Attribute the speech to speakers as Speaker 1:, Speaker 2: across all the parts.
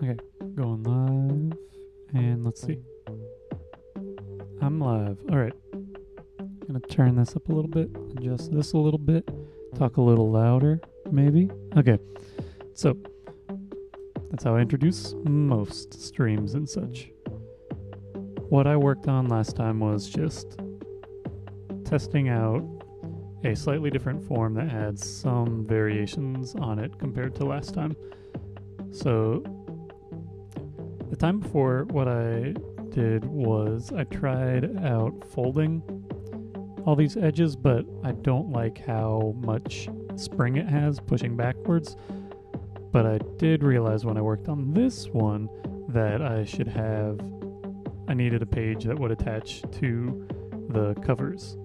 Speaker 1: Okay, going live, and let's see. I'm live. Alright, gonna turn this up a little bit, adjust this a little bit, talk a little louder, maybe. Okay, so that's how I introduce most streams and such. What I worked on last time was just testing out a slightly different form that had some variations on it compared to last time. So the time before, what I did was I tried out folding all these edges, but I don't like how much spring it has pushing backwards. But I did realize when I worked on this one that I needed a page that would attach to the covers.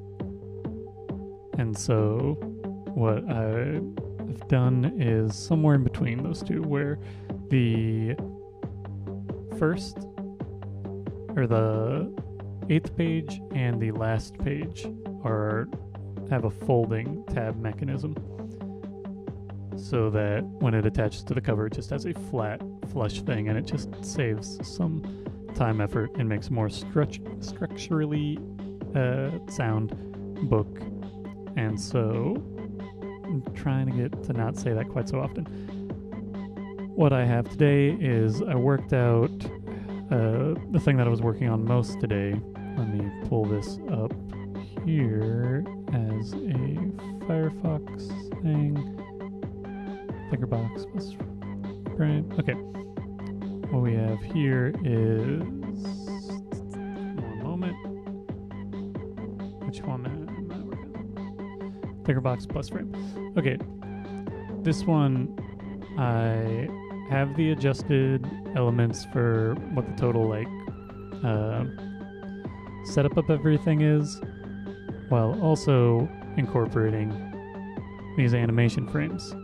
Speaker 1: And so what I've done is somewhere in between those two, where the first or the 8th page and the last page have a folding tab mechanism, so that when it attaches to the cover, it just has a flat flush thing, and it just saves some time, effort, and makes a more structurally sound book. And so I'm trying to get to not say that quite so often. What I have today is I worked out the thing that I was working on most today. Let me pull this up here as a Firefox thing. Thicker box plus frame. Okay. What we have here is, one moment. Which one am I working on? Thicker box plus frame. Okay. This one, I have the adjusted elements for what the total setup of everything is, while also incorporating these animation frames.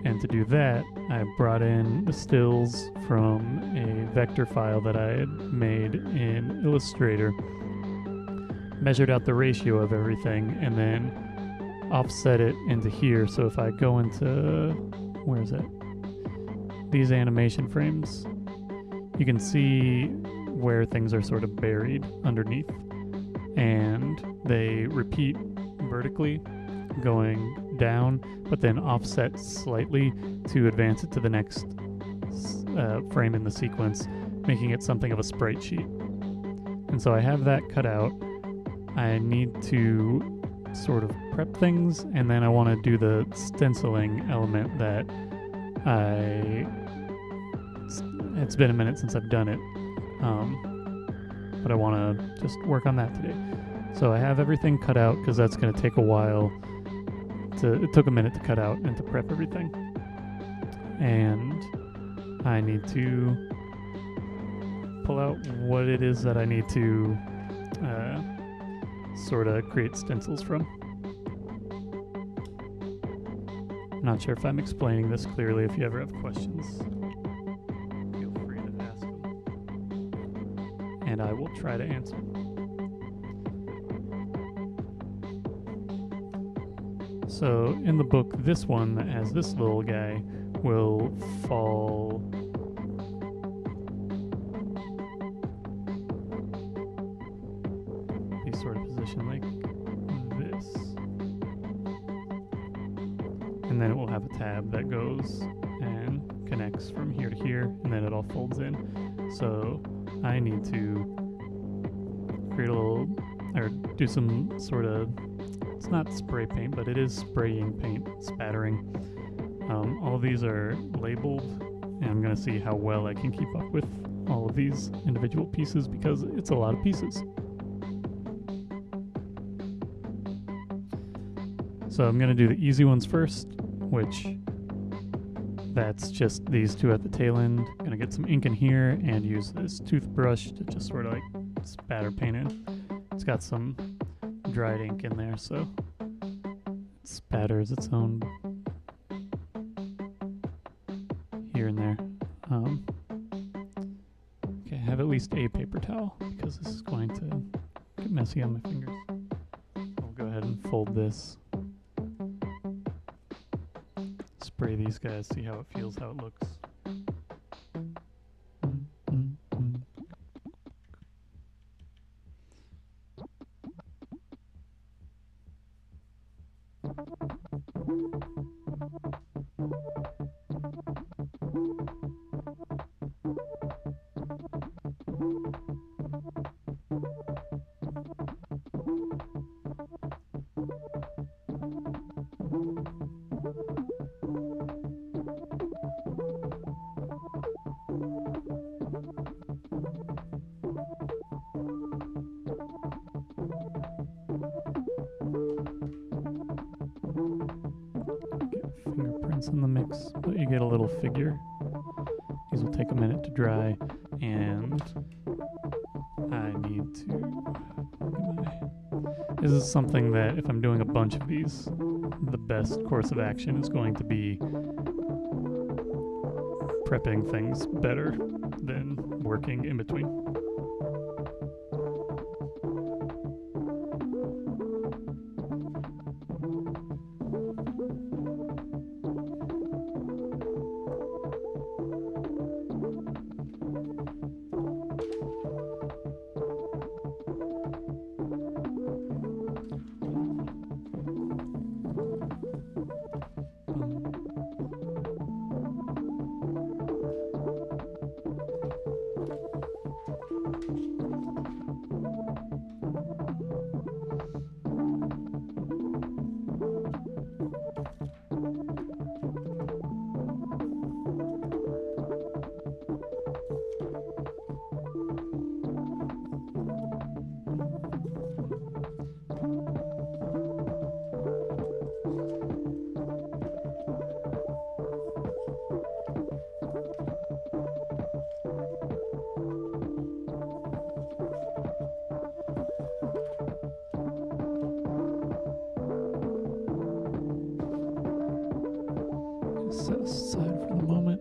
Speaker 1: And to do that, I brought in the stills from a vector file that I had made in Illustrator, measured out the ratio of everything, and then offset it into here. So if I go into, where is it? These animation frames, you can see where things are sort of buried underneath, and they repeat vertically going down, but then offset slightly to advance it to the next frame in the sequence, making it something of a sprite sheet. And so I have that cut out. I need to sort of prep things, and then I want to do the stenciling element that it's been a minute since I've done it, but I want to just work on that today. So I have everything cut out because that's going to take a while. It took a minute to cut out and to prep everything. And I need to pull out what it is that I need to sort of create stencils from. I'm not sure if I'm explaining this clearly. If you ever have questions, feel free to ask them, and I will try to answer. So in the book, this one, as this little guy, will fall a sort of position like this. And then it will have a tab that goes and connects from here to here, and then it all folds in. So I need to create a little, or do some sort of, it's not spray paint, but it is spraying paint, spattering. All of these are labeled, and I'm going to see how well I can keep up with all of these individual pieces, because it's a lot of pieces. So I'm going to do the easy ones first, which that's just these two at the tail end. I'm going to get some ink in here and use this toothbrush to just sort of like spatter paint in. It's got some dried ink in there, so it spatters its own here and there. Okay, I have at least a paper towel because this is going to get messy on my fingers. I'll go ahead and fold this. Spray these guys, see how it feels, how it looks. looks, but you get a little figure. These will take a minute to dry, and I need to... This is something that if I'm doing a bunch of these, the best course of action is going to be prepping things better than working in between. Set aside for the moment.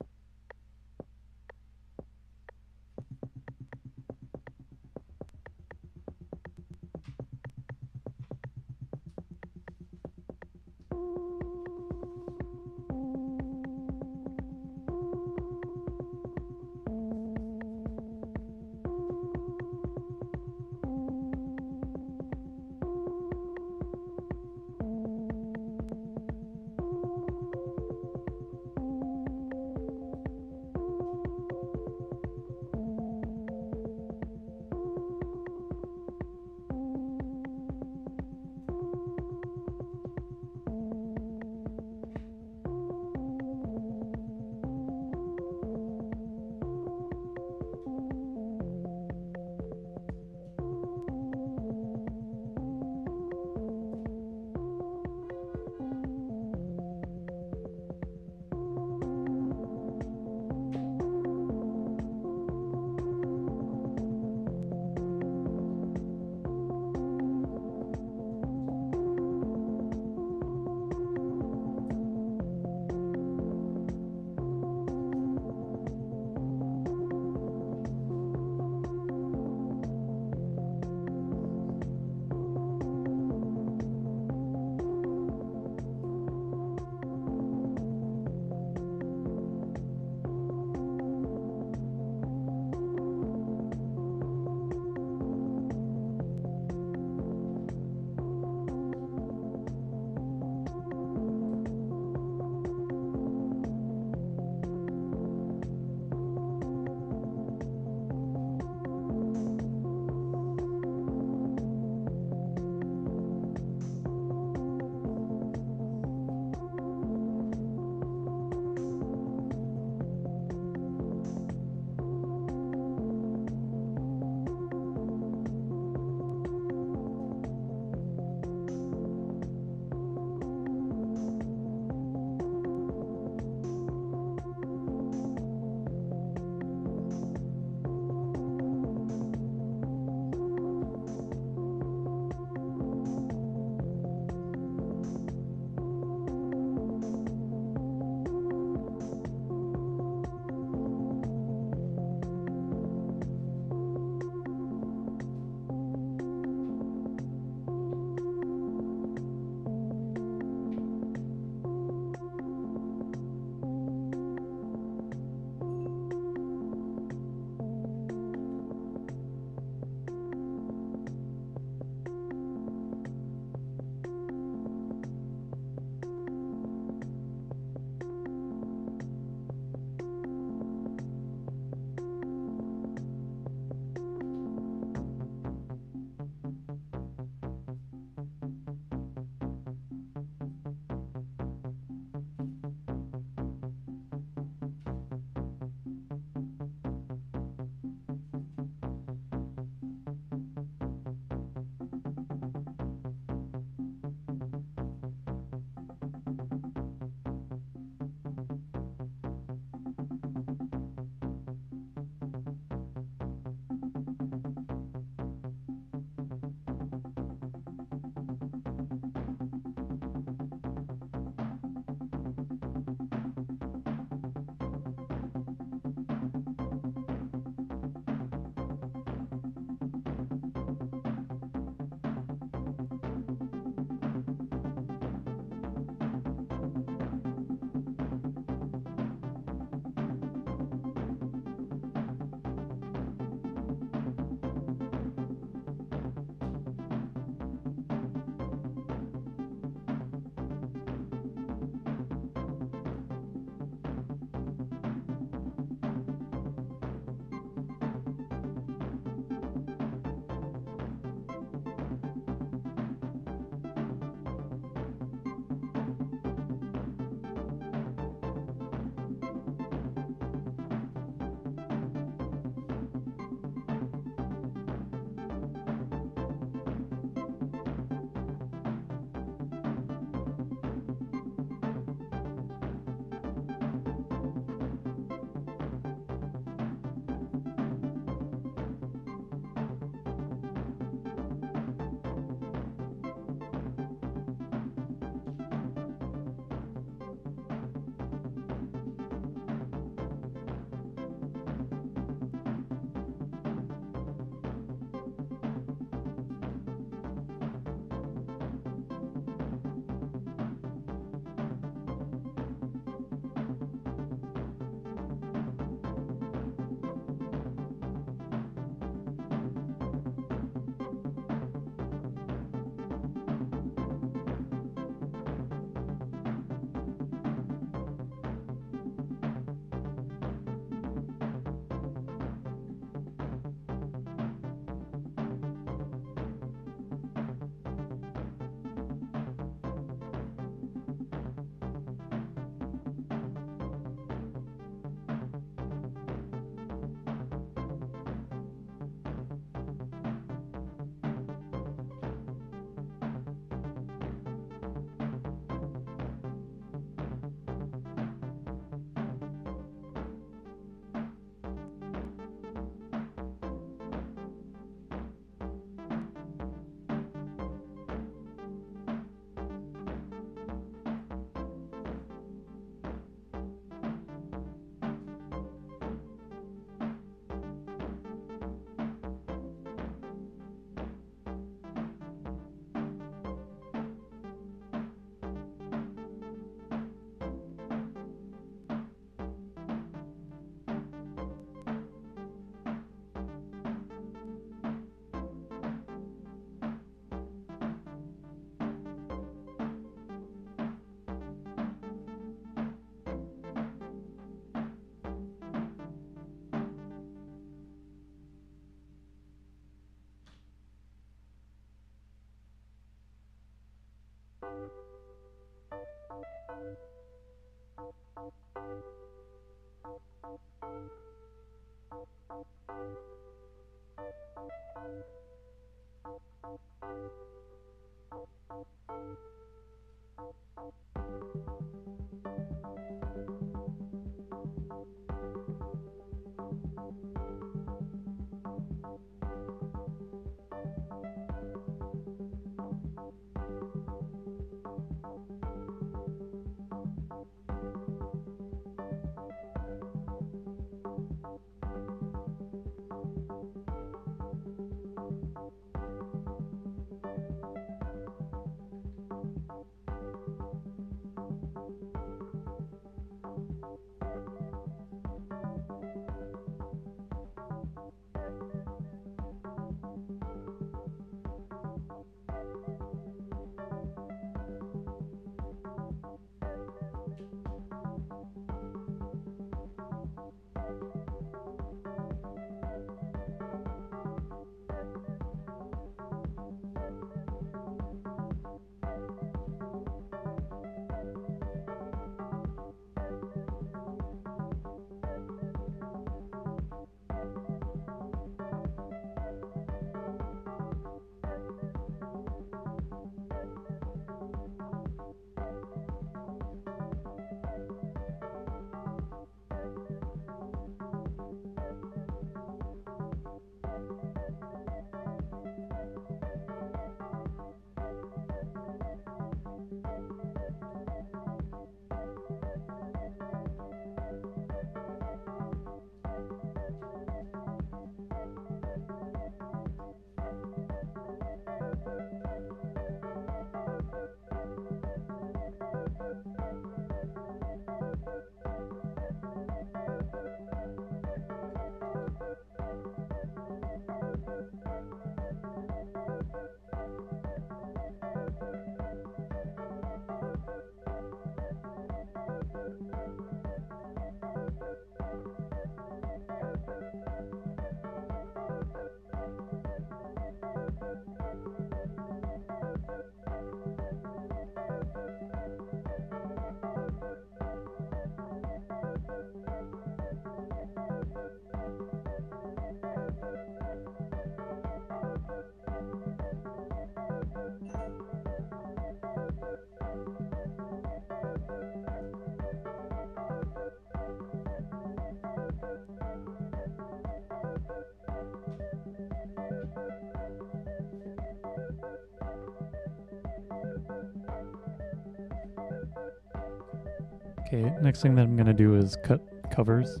Speaker 1: Okay, next thing that I'm going to do is cut covers.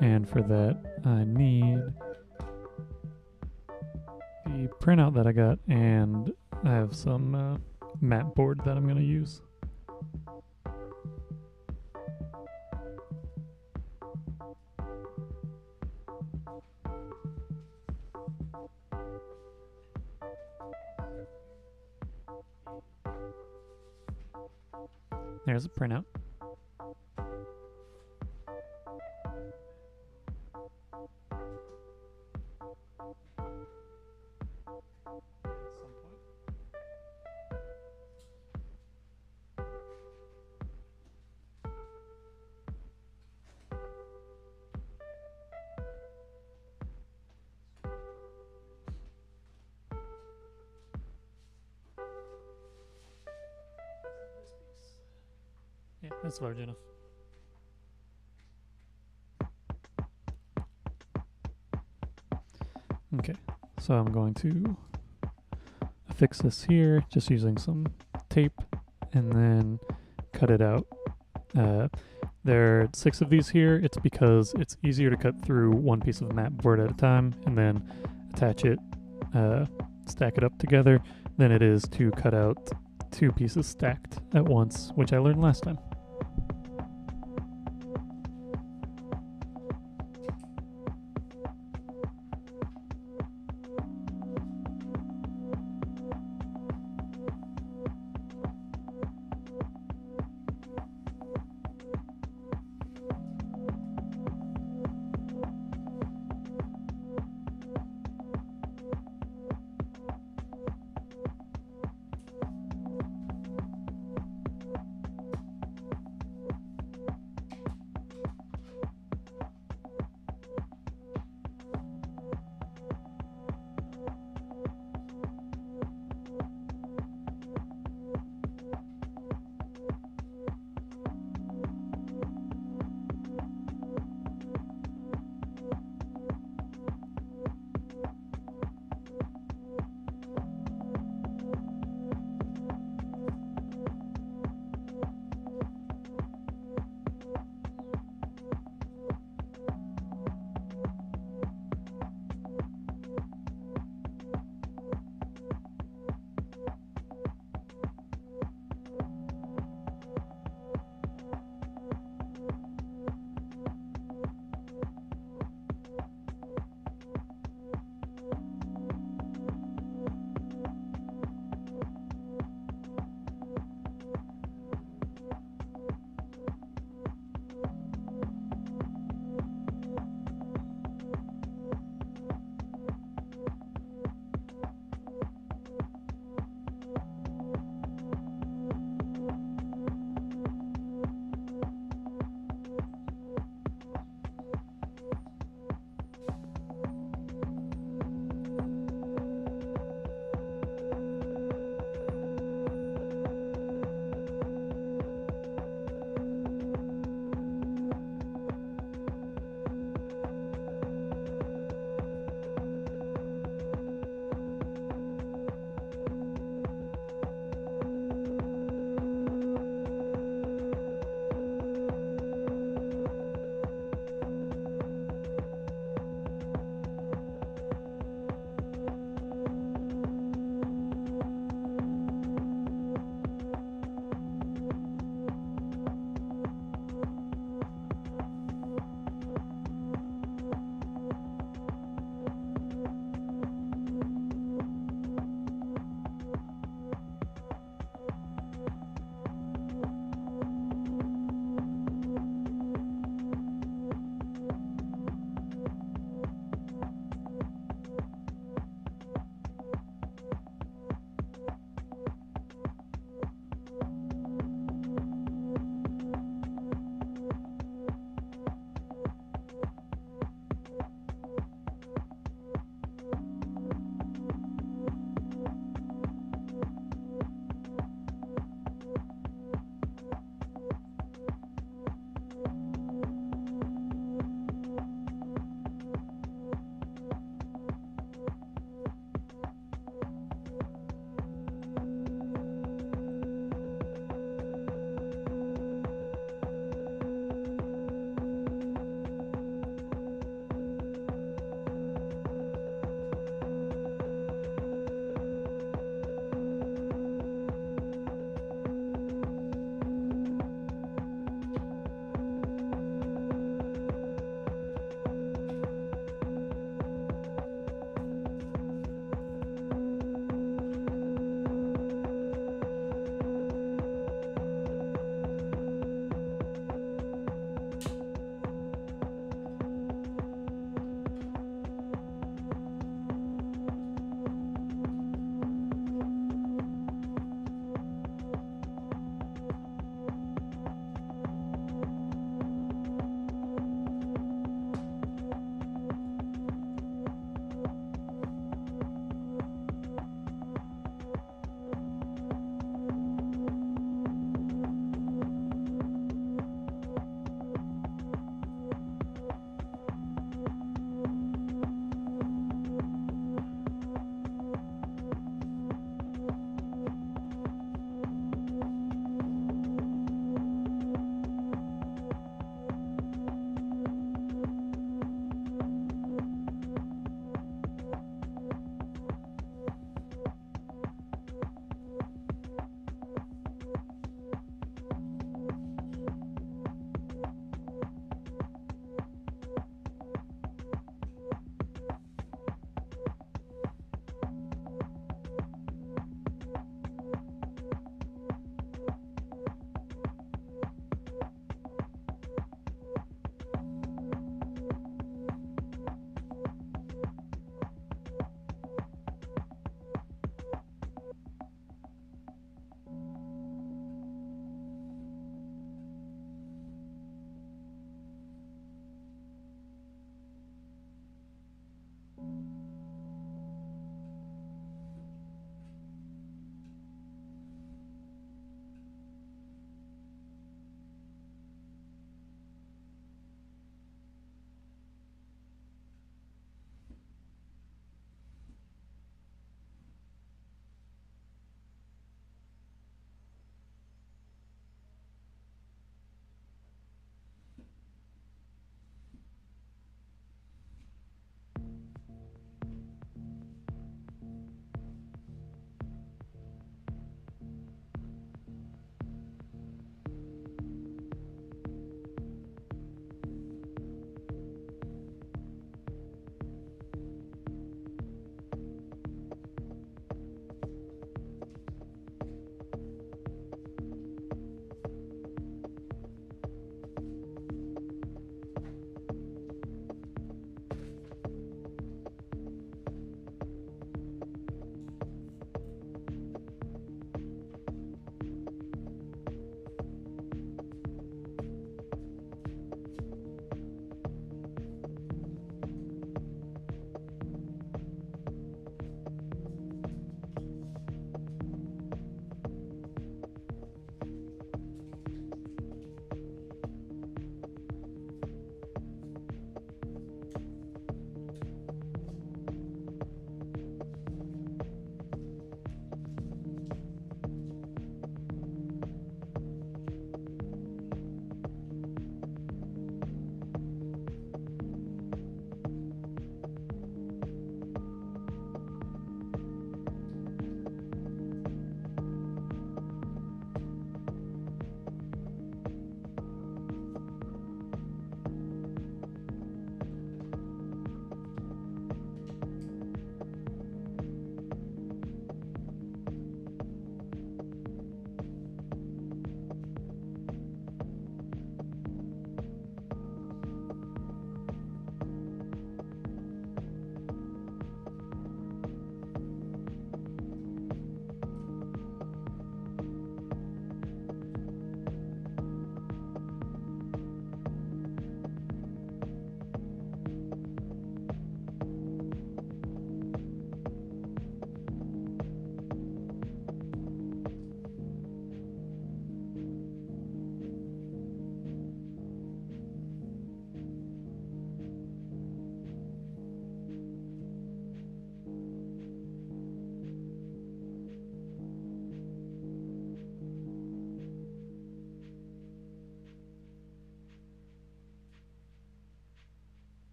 Speaker 1: And for that, I need the printout that I got, and I have some mat board that I'm going to use. There's a printout. Yeah, that's large enough. Okay, so I'm going to affix this here just using some tape and then cut it out. There are 6 of these here. It's because it's easier to cut through one piece of mat board at a time and then attach it, stack it up together than it is to cut out 2 pieces stacked at once, which I learned last time.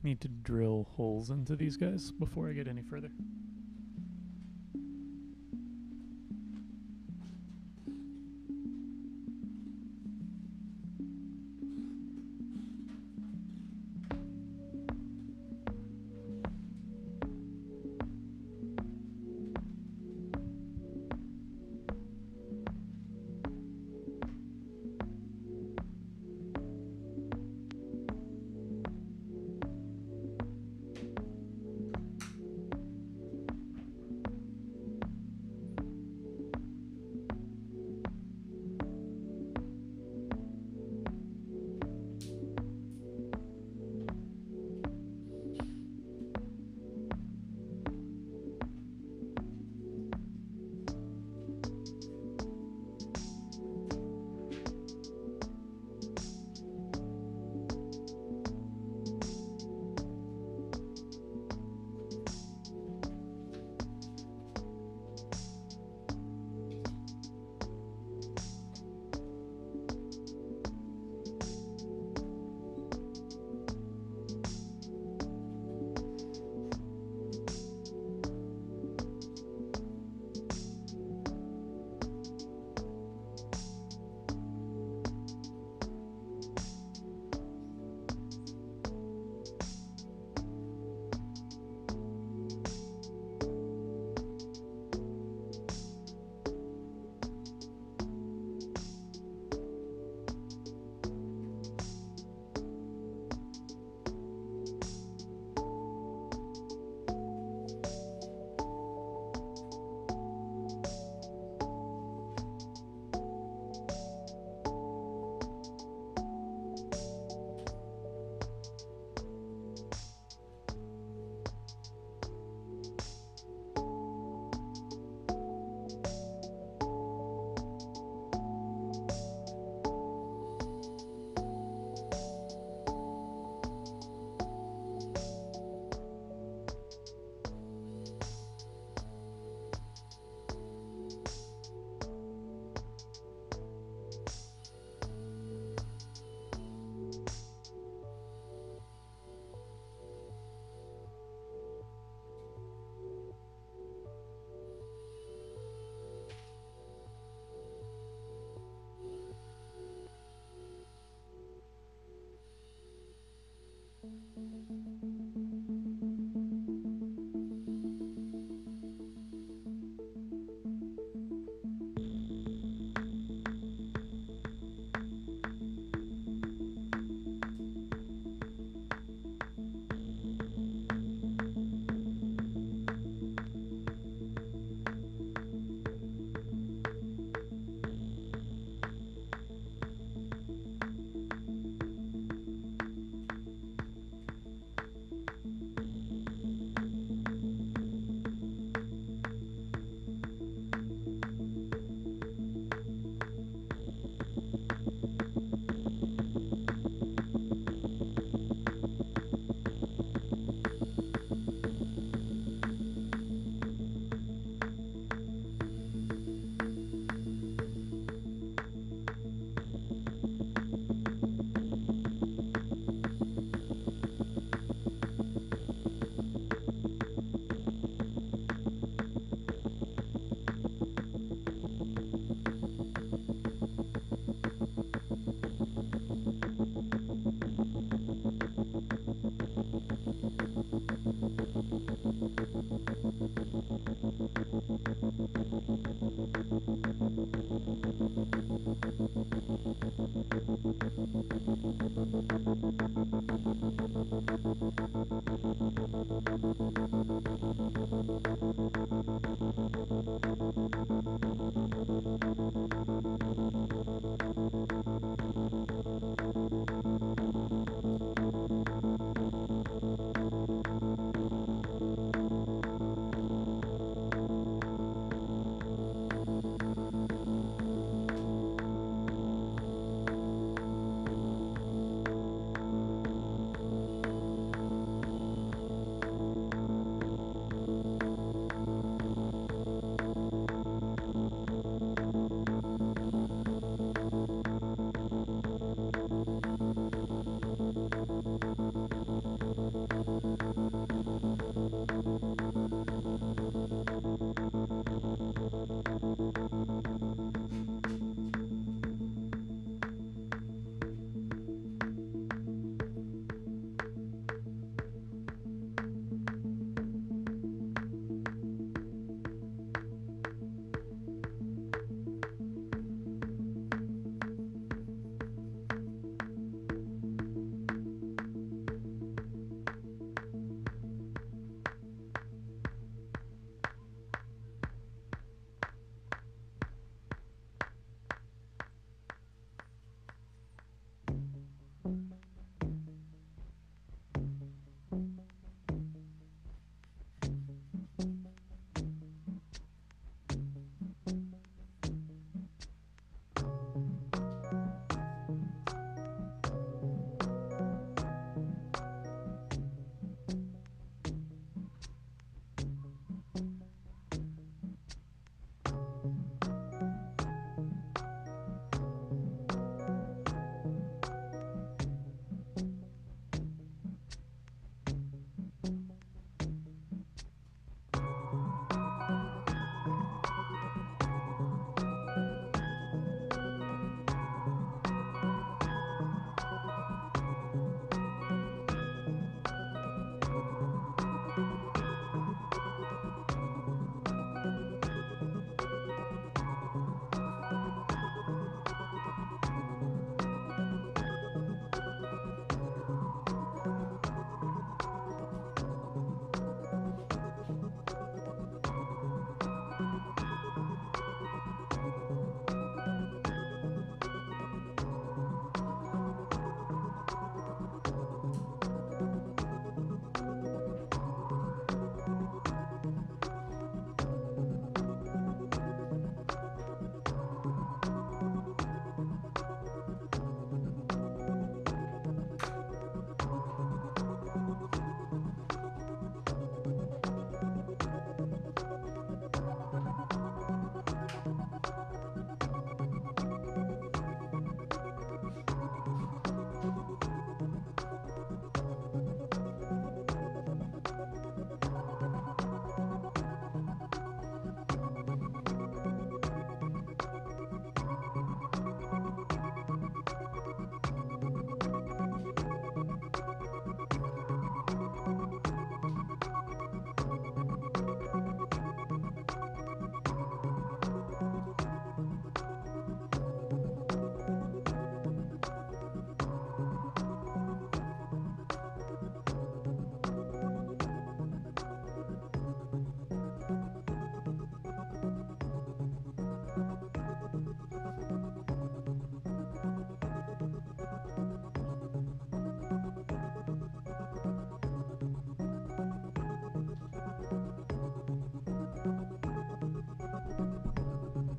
Speaker 1: need to drill holes into these guys before I get any further.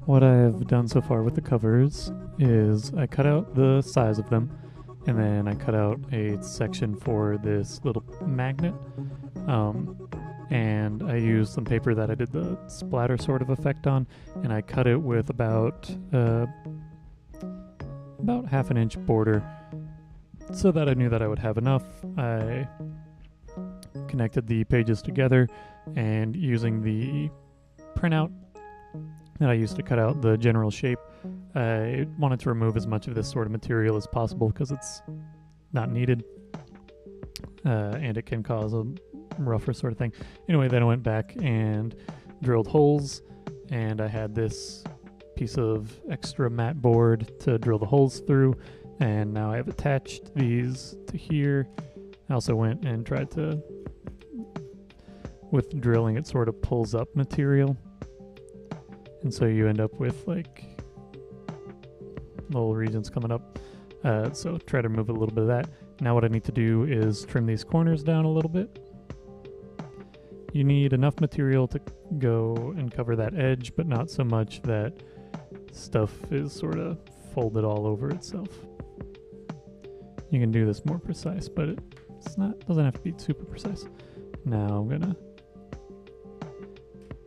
Speaker 1: what I have done so far with the covers is I cut out the size of them, and then I cut out a section for this little magnet, and I used some paper that I did the splatter sort of effect on, and I cut it with about half an inch border so that I knew that I would have enough. I connected the pages together, and using the printout that I used to cut out the general shape, I wanted to remove as much of this sort of material as possible because it's not needed, and it can cause a rougher sort of thing. Anyway, then I went back and drilled holes, and I had this piece of extra mat board to drill the holes through, and now I have attached these to here. I also went and tried to, with drilling, it sort of pulls up material, and so you end up with like little regions coming up. So try to remove a little bit of that. Now what I need to do is trim these corners down a little bit. You need enough material to go and cover that edge, but not so much that stuff is sort of folded all over itself. You can do this more precise, but doesn't have to be super precise. Now I'm gonna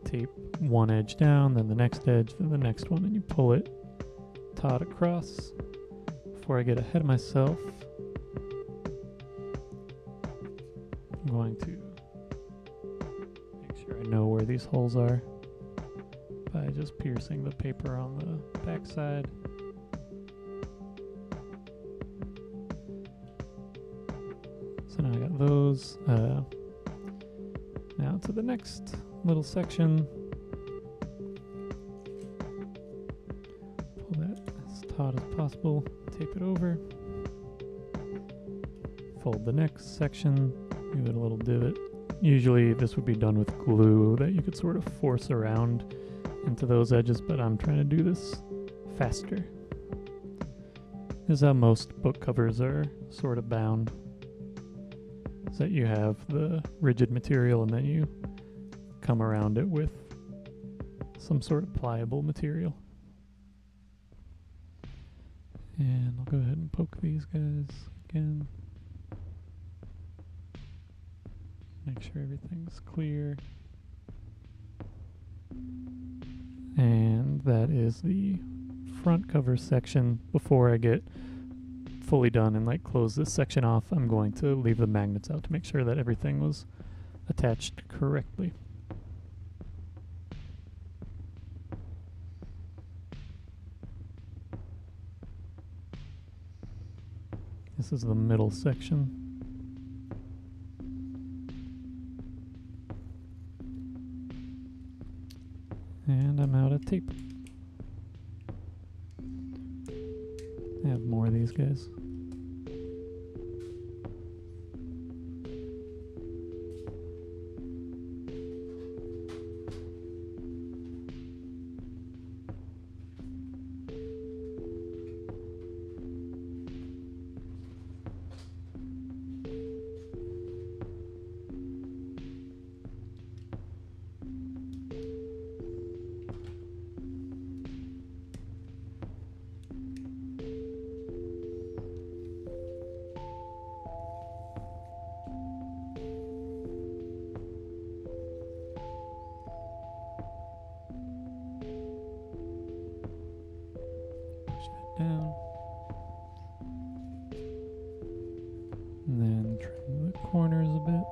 Speaker 1: tape one edge down, then the next edge, then the next one, and you pull it taut across. Before I get ahead of myself, I'm going to make sure I know where these holes are by just piercing the paper on the back side. So now I got those. Now to the next little section. Pull that as taut as possible. Tape it over. Fold the next section. Give it a little divot. Usually this would be done with glue that you could sort of force around into those edges, but I'm trying to do this faster. This is how most book covers are sort of bound. Is that you have the rigid material and then you come around it with some sort of pliable material. And I'll go ahead and poke these guys again. Make sure everything's clear. And that is the front cover section. Before I get fully done and like close this section off, I'm going to leave the magnets out to make sure that everything was attached correctly. This is the middle section. And I'm out of tape. I have more of these guys. Down, and then trim the corners a bit.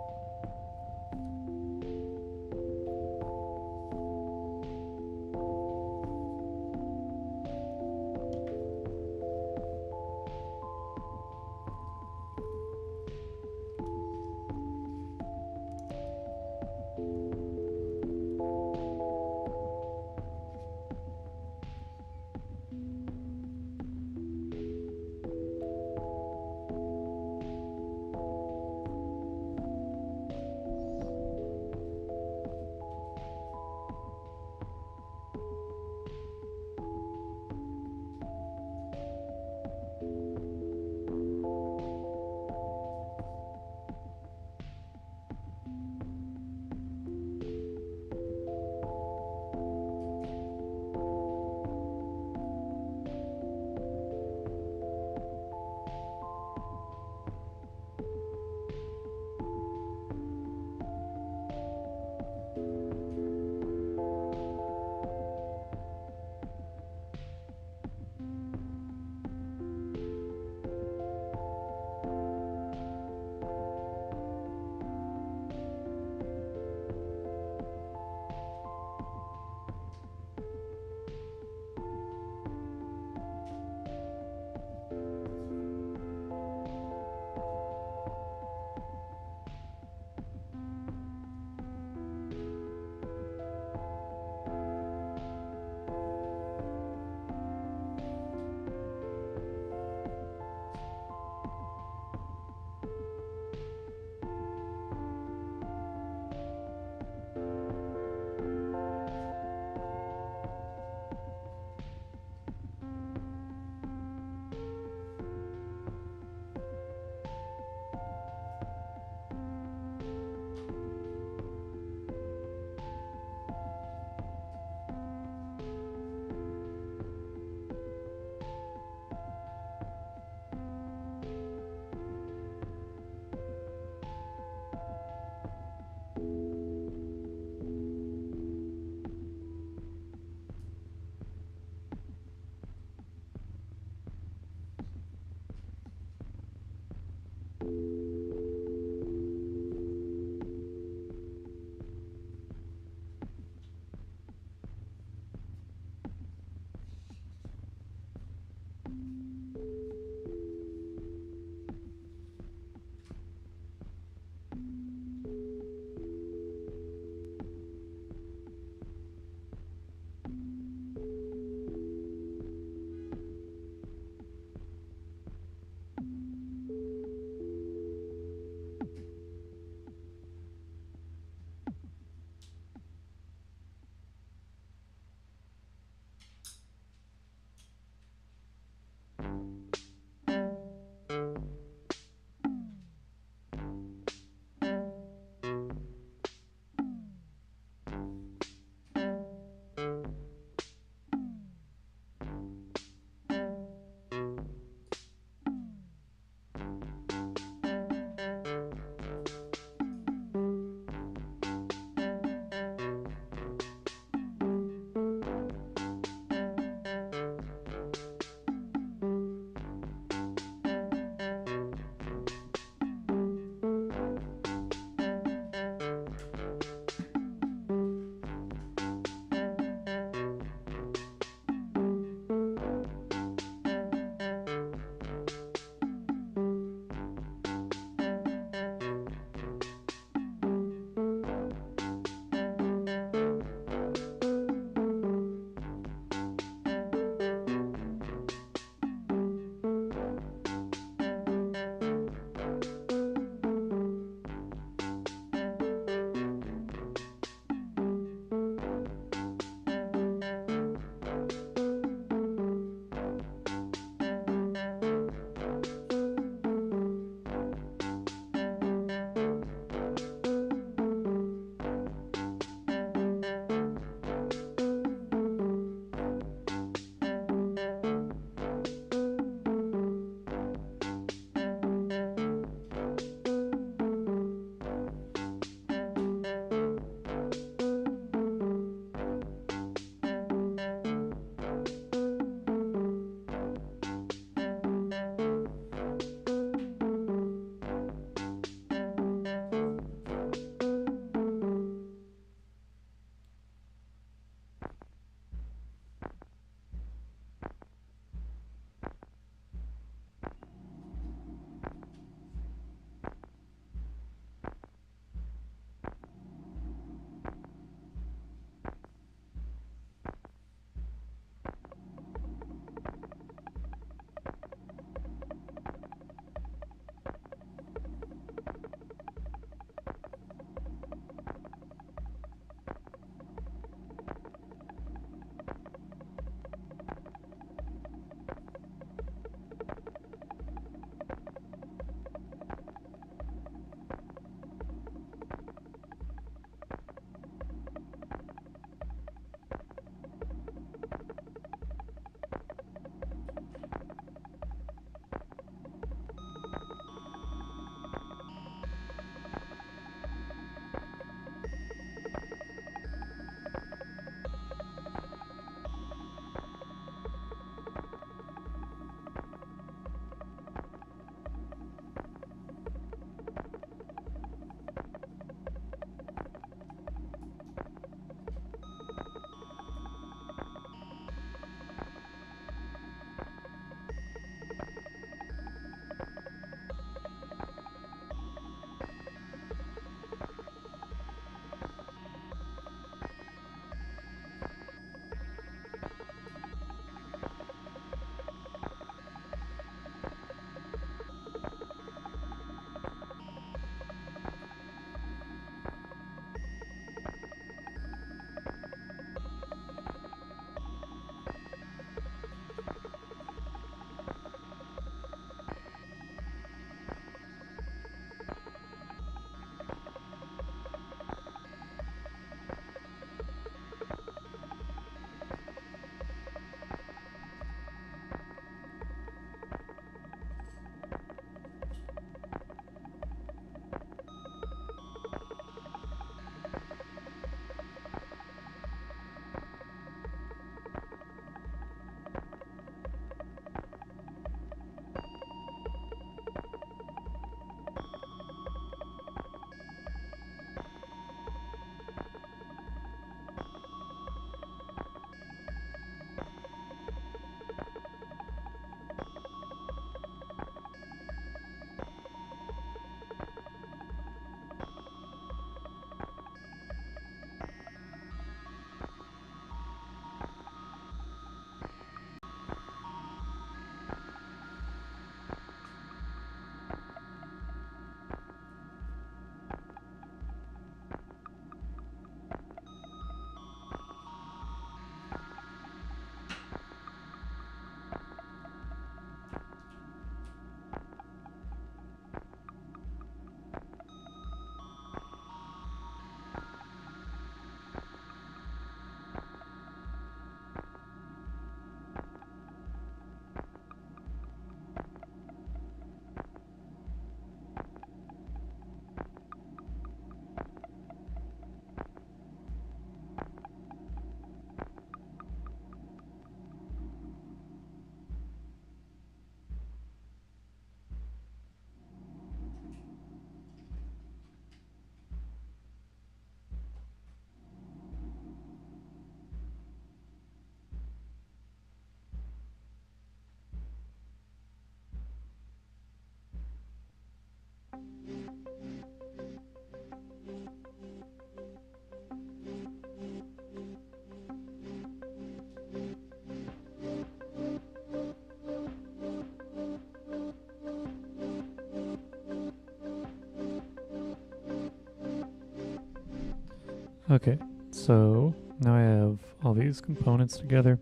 Speaker 1: Okay, so now I have all these components together.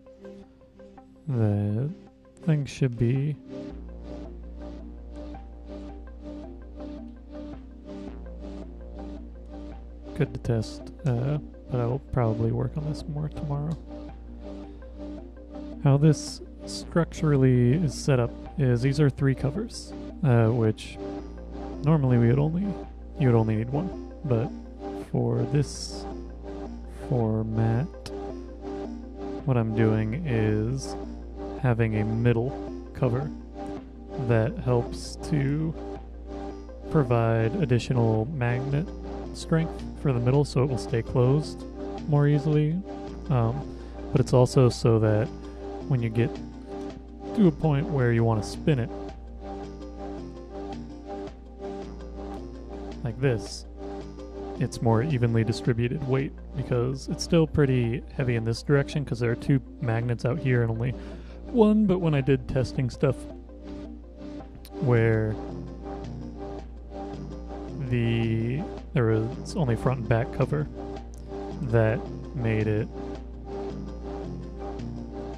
Speaker 1: The thing should be good to test, but I will probably work on this more tomorrow. How this structurally is set up is these are 3 covers, which normally you would only need one, but for this format, what I'm doing is having a middle cover that helps to provide additional magnet strength for the middle so it will stay closed more easily. But it's also so that when you get to a point where you want to spin it, like this, it's more evenly distributed weight, because it's still pretty heavy in this direction because there are 2 magnets out here and only 1, but when I did testing stuff where there was only front and back cover, that made it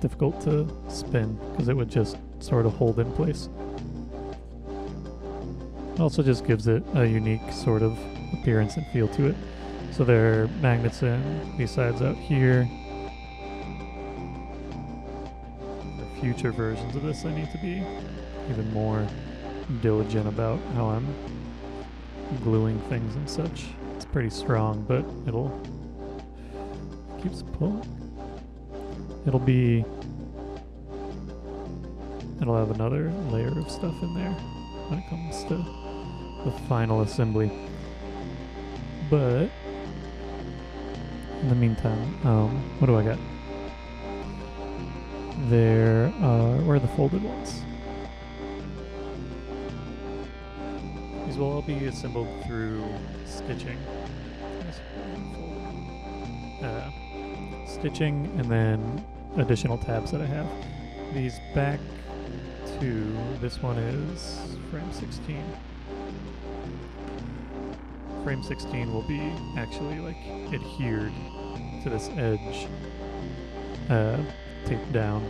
Speaker 1: difficult to spin because it would just sort of hold in place. It also just gives it a unique sort of appearance and feel to it. So there are magnets in these sides out here. For future versions of this, I need to be even more diligent about how I'm gluing things and such. It's pretty strong, but keeps pulling. It'll have another layer of stuff in there when it comes to the final assembly. But in the meantime, what do I got? Where are the folded ones? These will all be assembled through stitching. Stitching and then additional tabs that I have. These back two, this one is frame 16. Frame 16 will be actually like adhered to this edge, taped down,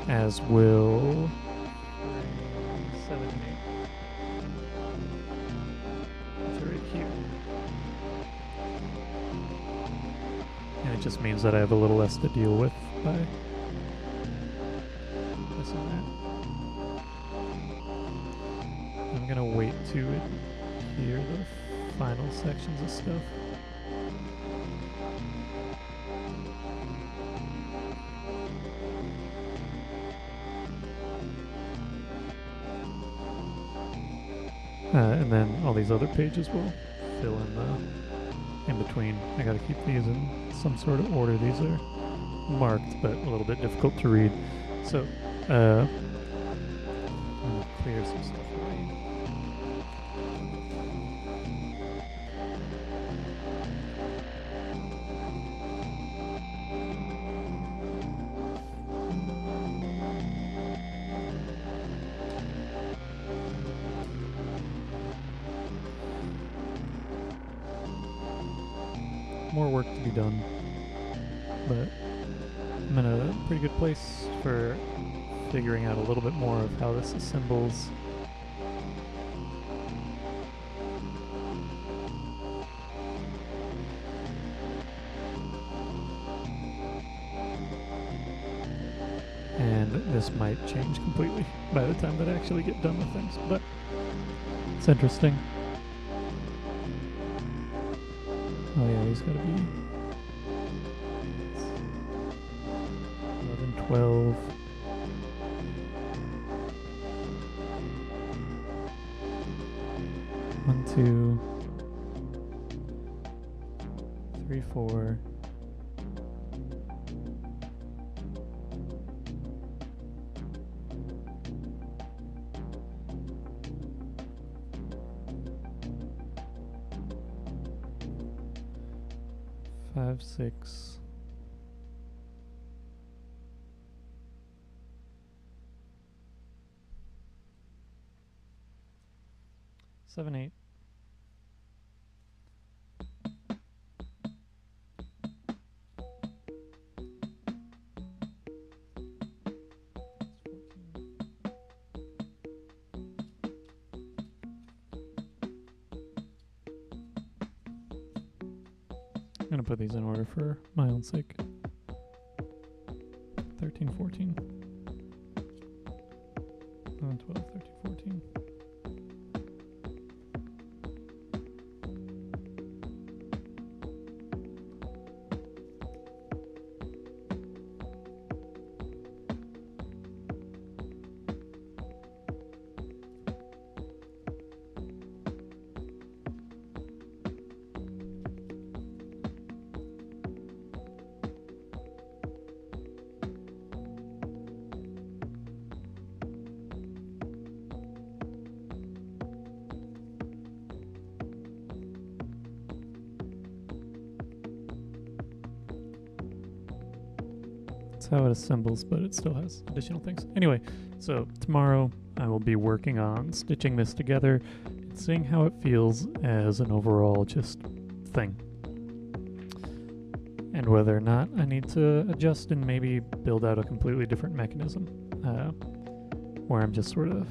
Speaker 1: as will frame 7 and 8, which are right here. And it just means that I have a little less to deal with by this and that. I'm gonna wait to adhere the final sections of stuff. And then all these other pages will fill in the in between. I gotta keep these in some sort of order. These are marked, but a little bit difficult to read. So, I'm gonna clear some stuff away. More work to be done, but I'm in a pretty good place for figuring out a little bit more of how this assembles. And this might change completely by the time that I actually get done with things, but it's interesting. Oh yeah, he's gotta be 11, 12. One, 2, 3, 4. Five, 6. Seven, 8. going to put these in order for my own sake. 13, 14. 11, 12, 13, 14. How it assembles, but it still has additional things. Anyway, so tomorrow I will be working on stitching this together and seeing how it feels as an overall just thing. And whether or not I need to adjust and maybe build out a completely different mechanism where I'm just sort of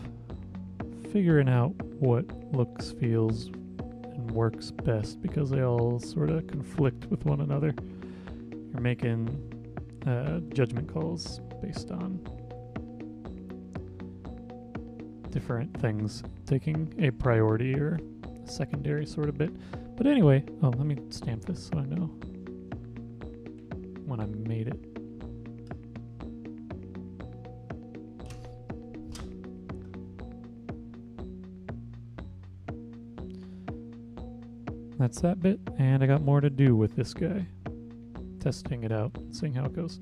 Speaker 1: figuring out what looks, feels, and works best because they all sort of conflict with one another. You're making judgment calls based on different things taking a priority or a secondary sort of bit. But anyway, let me stamp this so I know when I made it. That's that bit, and I got more to do with this guy. Testing it out, seeing how it goes.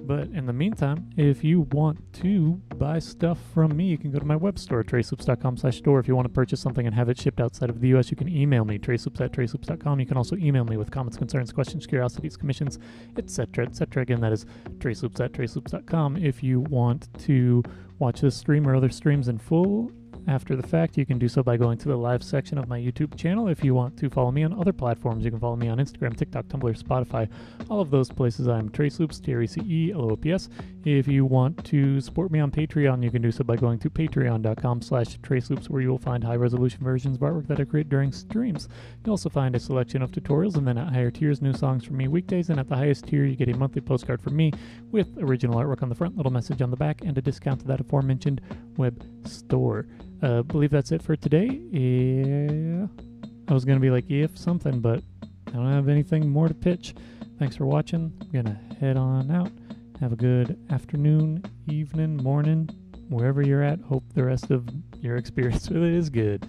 Speaker 1: But in the meantime, if you want to buy stuff from me, you can go to my web store, traceloops.com/store. If you want to purchase something and have it shipped outside of the US, you can email me, traceloops@traceloops.com. You can also email me with comments, concerns, questions, curiosities, commissions, etc., etc. Again, that is traceloops@traceloops.com. If you want to watch this stream or other streams in full after the fact, you can do so by going to the live section of my YouTube channel. If you want to follow me on other platforms, you can follow me on Instagram, TikTok, Tumblr, Spotify, all of those places. I'm Traceloops, TRECELOOPS. If you want to support me on Patreon, you can do so by going to patreon.com/Traceloops, where you will find high-resolution versions of artwork that I create during streams. You'll also find a selection of tutorials, and then at higher tiers, new songs from me weekdays, and at the highest tier, you get a monthly postcard from me with original artwork on the front, little message on the back, and a discount to that aforementioned web store. I believe that's it for today. Yeah, I was going to be like, if something, but I don't have anything more to pitch. Thanks for watching. I'm going to head on out. Have a good afternoon, evening, morning, wherever you're at. Hope the rest of your experience with it is good.